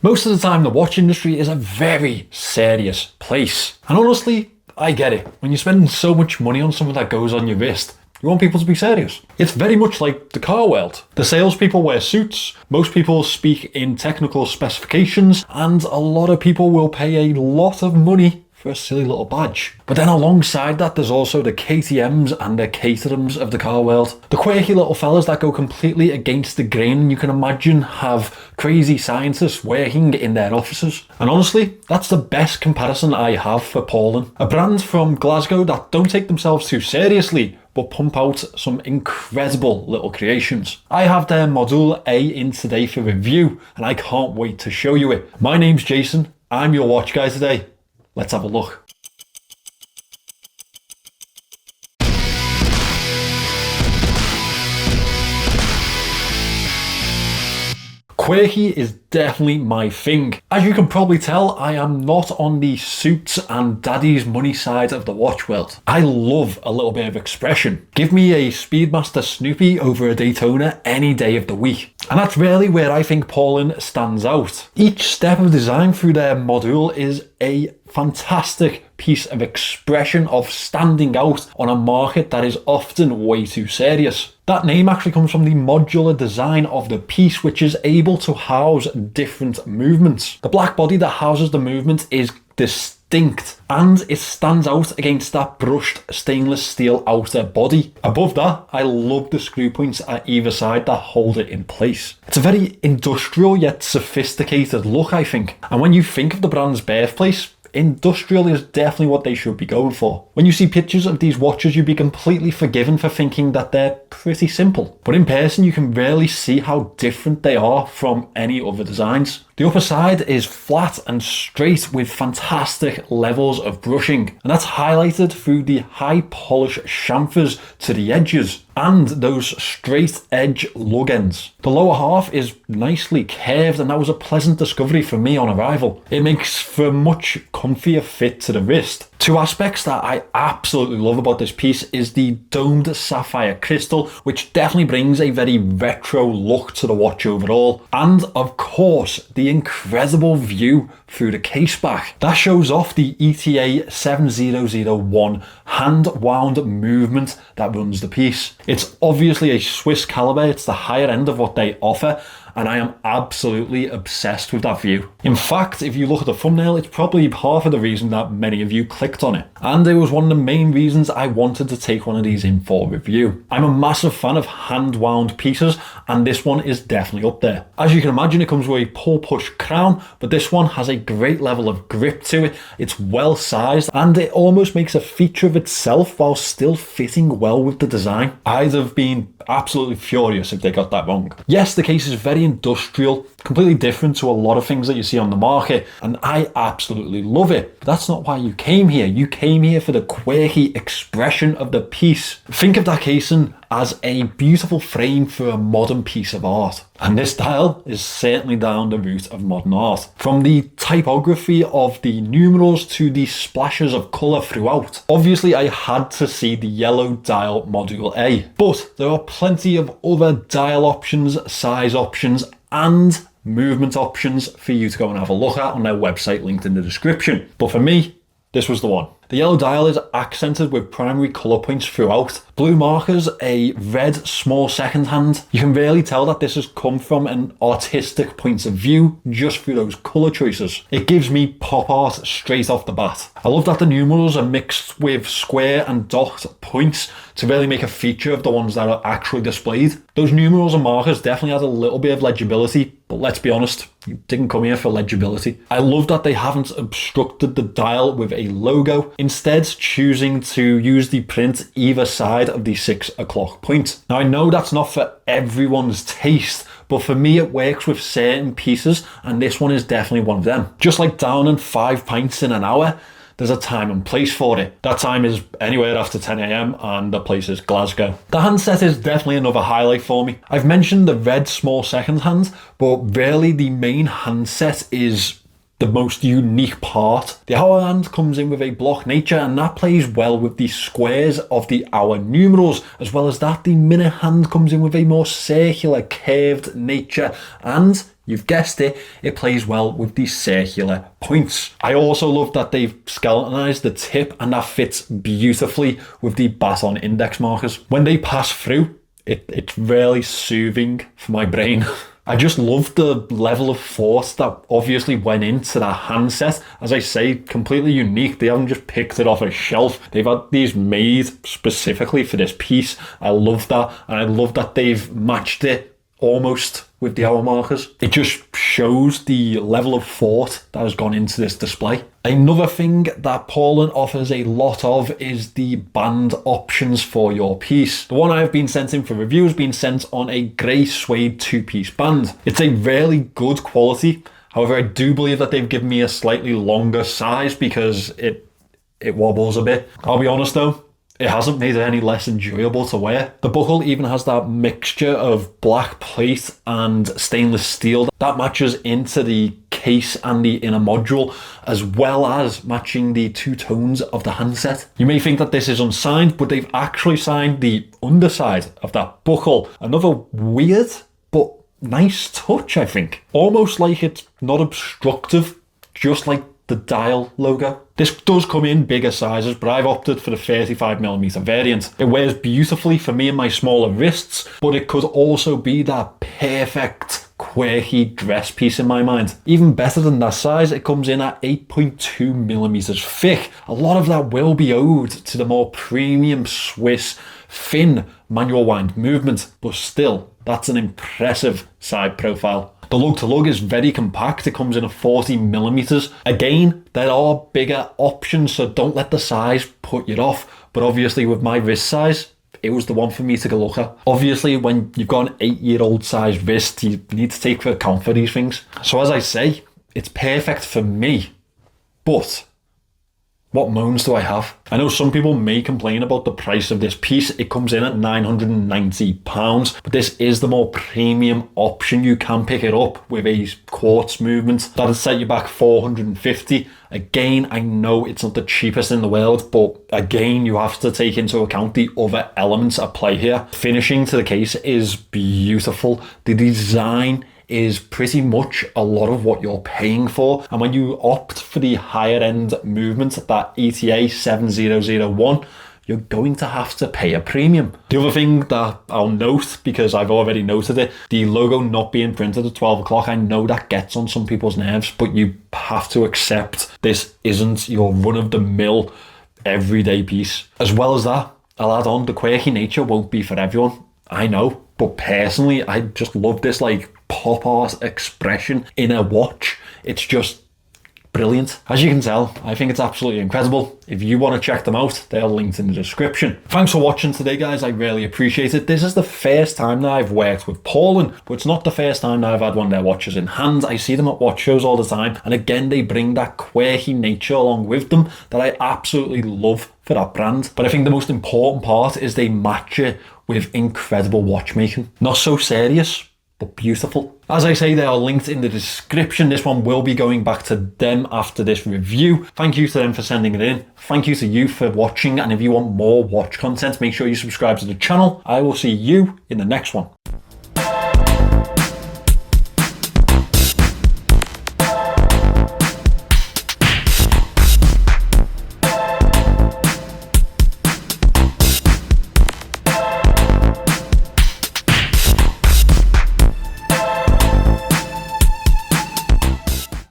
Most of the time, the watch industry is a very serious place. And honestly, I get it. When you're spending so much money on something that goes on your wrist, you want people to be serious. It's very much like the car world. The salespeople wear suits, most people speak in technical specifications, and a lot of people will pay a lot of money for a silly little badge. But then alongside that, there's also the KTMs and the caterhams of the car world. The quirky little fellas that go completely against the grain, and you can imagine have crazy scientists working in their offices. And honestly, that's the best comparison I have for Paulin. A brand from Glasgow that don't take themselves too seriously, but pump out some incredible little creations. I have their Modul A in today for review, and I can't wait to show you it. My name's Jason, I'm your watch guy today. Let's have a look. Quirky is definitely my thing. As you can probably tell, I am not on the suits and daddy's money side of the watch world. I love a little bit of expression. Give me a Speedmaster Snoopy over a Daytona any day of the week. And that's really where I think Paulin stands out. Each step of design through their module is a fantastic piece of expression of standing out on a market that is often way too serious. That name actually comes from the modular design of the piece, which is able to house different movements. The black body that houses the movement is distinct and it stands out against that brushed stainless steel outer body. Above that, I love the screw points at either side that hold it in place. It's a very industrial yet sophisticated look, I think. And when you think of the brand's birthplace, industrial is definitely what they should be going for. When you see pictures of these watches, you'd be completely forgiven for thinking that they're pretty simple. But in person, you can really see how different they are from any other designs. The upper side is flat and straight with fantastic levels of brushing, and that's highlighted through the high polish chamfers to the edges and those straight edge lug ends. The lower half is nicely curved, and that was a pleasant discovery for me on arrival. It makes for a much comfier fit to the wrist. Two aspects that I absolutely love about this piece is the domed sapphire crystal, which definitely brings a very retro look to the watch overall, and of course the incredible view through the case back. That shows off the ETA 7001 hand wound movement that runs the piece. It's obviously a Swiss caliber, it's the higher end of what they offer, and I am absolutely obsessed with that view. In fact, if you look at the thumbnail, it's probably half of the reason that many of you clicked on it. And it was one of the main reasons I wanted to take one of these in for review. I'm a massive fan of hand-wound pieces, and this one is definitely up there. As you can imagine, it comes with a pull-push crown, but this one has a great level of grip to it. It's well sized, and it almost makes a feature of itself while still fitting well with the design. I'd have been absolutely furious if they got that wrong. Yes, the case is very industrial, completely different to a lot of things that you see on the market, and I absolutely love it. But that's not why you came here. You came here for the quirky expression of the piece. Think of that casing as a beautiful frame for a modern piece of art. And this dial is certainly down the route of modern art. From the typography of the numerals to the splashes of colour throughout. Obviously, I had to see the yellow dial Modul A, but there are plenty of other dial options, size options, and movement options for you to go and have a look at on their website linked in the description. But for me, this was the one. The yellow dial is accented with primary colour points throughout. Blue markers, a red small second hand. You can really tell that this has come from an artistic point of view just through those colour choices. It gives me pop art straight off the bat. I love that the numerals are mixed with square and dot points to really make a feature of the ones that are actually displayed. Those numerals and markers definitely add a little bit of legibility, but let's be honest, you didn't come here for legibility. I love that they haven't obstructed the dial with a logo, instead choosing to use the print either side of the 6 o'clock point. Now I know that's not for everyone's taste, but for me it works with certain pieces, and this one is definitely one of them. Just like downing 5 pints in an hour, there's a time and place for it. That time is anywhere after 10 AM and the place is Glasgow. The handset is definitely another highlight for me. I've mentioned the red small second hand, but really the main handset is the most unique part. The hour hand comes in with a block nature, and that plays well with the squares of the hour numerals. As well as that, the minute hand comes in with a more circular curved nature, and You've guessed it, it plays well with the circular points. I also love that they've skeletonized the tip and that fits beautifully with the baton index markers. When they pass through, it's really soothing for my brain. I just love the level of force that obviously went into that handset. As I say, completely unique. They haven't just picked it off a shelf. They've had these made specifically for this piece. I love that. And I love that they've matched it almost with the hour markers. It just shows the level of thought that has gone into this display. Another thing that Paulin offers a lot of is the band options for your piece. The one I have been sent in for review has been sent on a grey suede 2-piece band. It's a really good quality. However, I do believe that they've given me a slightly longer size because it wobbles a bit. I'll be honest though, it hasn't made it any less enjoyable to wear. The buckle even has that mixture of black plate and stainless steel that matches into the case and the inner module, as well as matching the two tones of the handset. You may think that this is unsigned, but they've actually signed the underside of that buckle. Another weird but nice touch, I think. Almost like it's not obstructive, just like the dial logo. This does come in bigger sizes, but I've opted for the 35mm variant. It wears beautifully for me and my smaller wrists, but it could also be that perfect quirky dress piece in my mind. Even better than that size, it comes in at 8.2mm thick. A lot of that will be owed to the more premium Swiss thin manual wind movement, but still, that's an impressive side profile. The lug to lug is very compact. It comes in at 40mm. Again, there are bigger options, so don't let the size put you off. But obviously with my wrist size, it was the one for me to go look at. Obviously, when you've got an 8-year-old size wrist, you need to take account for these things. So as I say, it's perfect for me. But what moans do I have? I know some people may complain about the price of this piece. It comes in at £990, but this is the more premium option. You can pick it up with a quartz movement. That'll set you back £450. Again, I know it's not the cheapest in the world, but again, you have to take into account the other elements at play here. Finishing to the case is beautiful. The design is pretty much a lot of what you're paying for, and when you opt for the higher end movement, that ETA 7001, you're going to have to pay a premium. The other thing that I'll note, because I've already noted it, the logo not being printed at 12 o'clock, I know that gets on some people's nerves, but you have to accept this isn't your run-of-the-mill everyday piece. As well as that, I'll add on, the quirky nature won't be for everyone, I know, but personally, I just love this like pop art expression in a watch. It's just brilliant. As you can tell, I think it's absolutely incredible. If you want to check them out, they're linked in the description. Thanks for watching today, guys. I really appreciate it. This is the first time that I've worked with Paulin, but it's not the first time that I've had one of their watches in hand. I see them at watch shows all the time, and again, they bring that quirky nature along with them that I absolutely love for that brand. But I think the most important part is they match it with incredible watchmaking. Not so serious, but beautiful. As I say, they are linked in the description. This one will be going back to them after this review. Thank you to them for sending it in. Thank you to you for watching. And if you want more watch content, make sure you subscribe to the channel. I will see you in the next one.